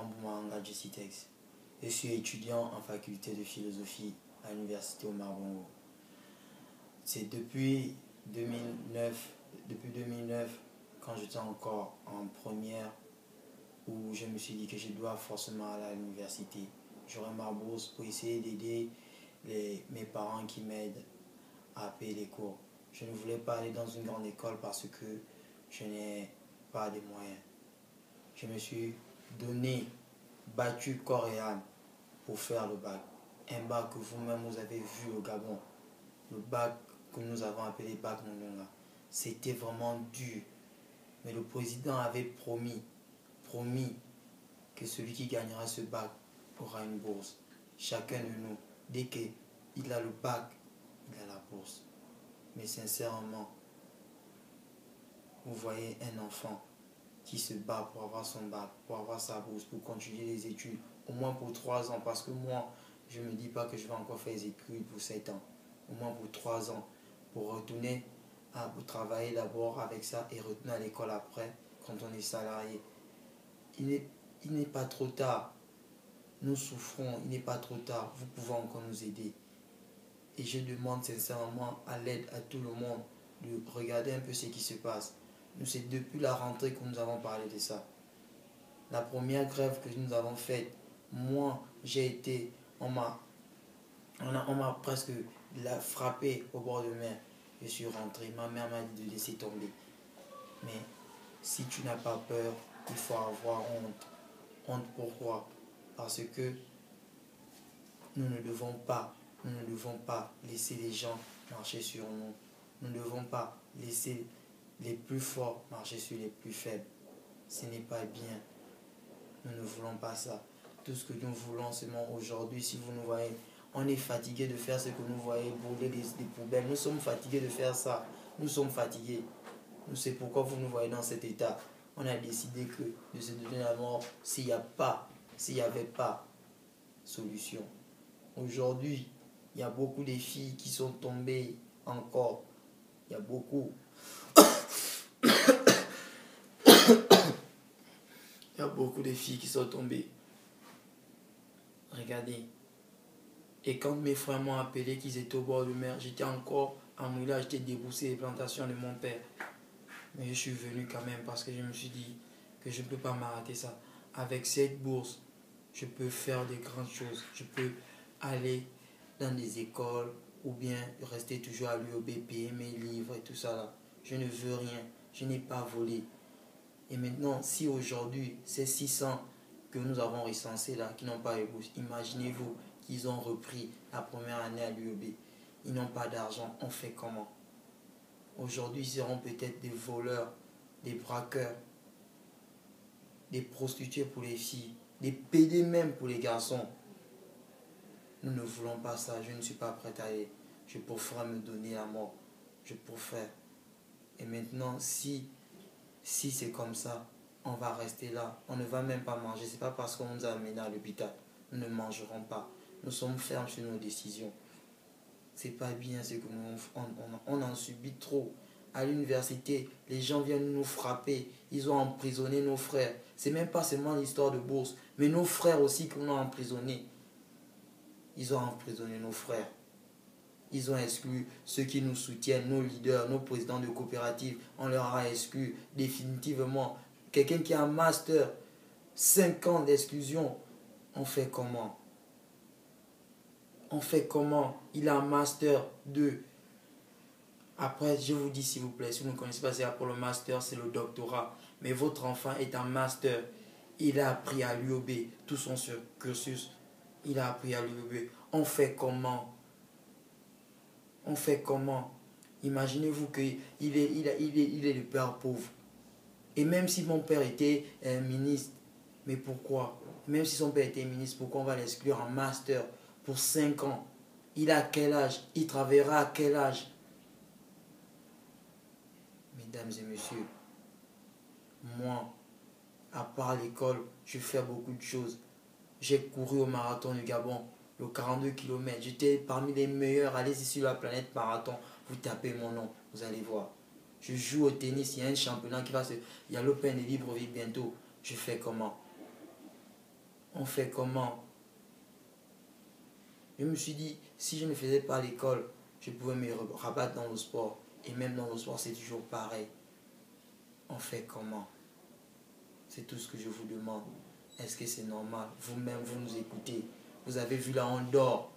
Bamboumanga Jessitex. Je suis étudiant en faculté de philosophie à l'université Omar Bongo. C'est depuis 2009, quand j'étais encore en première, où je me suis dit que je dois forcément aller à l'université. J'aurai ma bourse pour essayer d'aider mes parents qui m'aident à payer les cours. Je ne voulais pas aller dans une grande école parce que je n'ai pas de moyens. Je me suis battu corps et âme pour faire le bac. Un bac que vous-même vous avez vu au Gabon. Le bac que nous avons appelé bac Mondonga. C'était vraiment dur. Mais le président avait promis que celui qui gagnera ce bac aura une bourse. Chacun de nous, dès qu'il a le bac, il a la bourse. Mais sincèrement, vous voyez un enfant qui se bat pour avoir son bac, pour avoir sa bourse, pour continuer les études, au moins pour 3 ans, parce que moi, je ne me dis pas que je vais encore faire les études pour 7 ans, au moins pour 3 ans, pour retourner pour travailler d'abord avec ça et retourner à l'école après, quand on est salarié. Il n'est pas trop tard. Nous souffrons, il n'est pas trop tard. Vous pouvez encore nous aider. Et je demande sincèrement à l'aide à tout le monde de regarder un peu ce qui se passe. Nous, c'est depuis la rentrée que nous avons parlé de ça. La première grève que nous avons faite, moi, j'ai été, on m'a presque frappé au bord de mer. Je suis rentré, ma mère m'a dit de laisser tomber. Mais si tu n'as pas peur, il faut avoir honte. Honte pourquoi? Parce que nous ne devons pas laisser les gens marcher sur nous. Nous ne devons pas laisser les plus forts marcher sur les plus faibles. Ce n'est pas bien. Nous ne voulons pas ça. Tout ce que nous voulons seulement aujourd'hui, si vous nous voyez, on est fatigué de faire ce que nous voyons, brûler des poubelles. Nous sommes fatigués de faire ça. Nous sommes fatigués. Nous c'est pourquoi vous nous voyez dans cet état. On a décidé de se donner la mort s'il n'y avait pas solution. Aujourd'hui, il y a beaucoup de filles qui sont tombées encore. Il y a beaucoup. Il y a beaucoup de filles qui sont tombées. Regardez. Et quand mes frères m'ont appelé qu'ils étaient au bord de mer, j'étais encore en Moula, j'étais déboussé des plantations de mon père. Mais je suis venu quand même parce que je me suis dit que je ne peux pas m'arrêter ça. Avec cette bourse, je peux faire des grandes choses. Je peux aller dans des écoles ou bien rester toujours à l'UOB, payer mes livres et tout ça là. Je ne veux rien. Je n'ai pas volé. Et maintenant, si aujourd'hui, ces 600 que nous avons recensés là, qui n'ont pas eu bourse, imaginez-vous qu'ils ont repris la première année à l'UOB. Ils n'ont pas d'argent. On fait comment? Aujourd'hui, ils seront peut-être des voleurs, des braqueurs, des prostituées pour les filles, des PD même pour les garçons. Nous ne voulons pas ça. Je ne suis pas prêt à aller. Je préfère me donner la mort. Je préfère. Et maintenant, si c'est comme ça, on va rester là. On ne va même pas manger. Ce n'est pas parce qu'on nous a amenés à l'hôpital. Nous ne mangerons pas. Nous sommes fermes sur nos décisions. C'est pas bien ce que on en subit trop. À l'université, les gens viennent nous frapper. Ils ont emprisonné nos frères. C'est même pas seulement l'histoire de bourse, mais nos frères aussi qu'on a emprisonnés. Ils ont emprisonné nos frères. Ils ont exclu ceux qui nous soutiennent, nos leaders, nos présidents de coopératives. On leur a exclu définitivement. Quelqu'un qui a un master, 5 ans d'exclusion, on fait comment? On fait comment? Il a un master 2. Après, je vous dis s'il vous plaît, si vous ne connaissez pas, c'est pour le master, c'est le doctorat. Mais votre enfant est un master. Il a appris à l'UOB, tout son cursus. Il a appris à l'UOB. On fait comment? On fait comment? Imaginez-vous qu'il est le père pauvre. Et même si mon père était un ministre, mais pourquoi? Même si son père était ministre, pourquoi on va l'exclure en master pour 5 ans? Il a quel âge? Il travaillera à quel âge? Mesdames et messieurs, moi, à part l'école, je fais beaucoup de choses. J'ai couru au marathon du Gabon, le 42 km. J'étais parmi les meilleurs. Allez-y sur la planète marathon, vous tapez mon nom, vous allez voir. Je joue au tennis, il y a un championnat qui va se... Il y a l'Open de Libreville bientôt. Je fais comment? on fait comment? Je me suis dit, si je ne faisais pas l'école, je pouvais me rabattre dans le sport. Et même dans le sport, c'est toujours pareil. On fait comment? C'est tout ce que je vous demande. Est-ce que c'est normal? Vous-même, vous nous écoutez. Vous avez vu là, on dort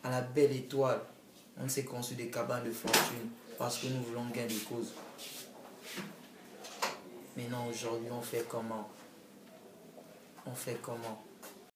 à la belle étoile. On s'est construit des cabanes de fortune parce que nous voulons gain de cause. Mais non, aujourd'hui, on fait comment? On fait comment?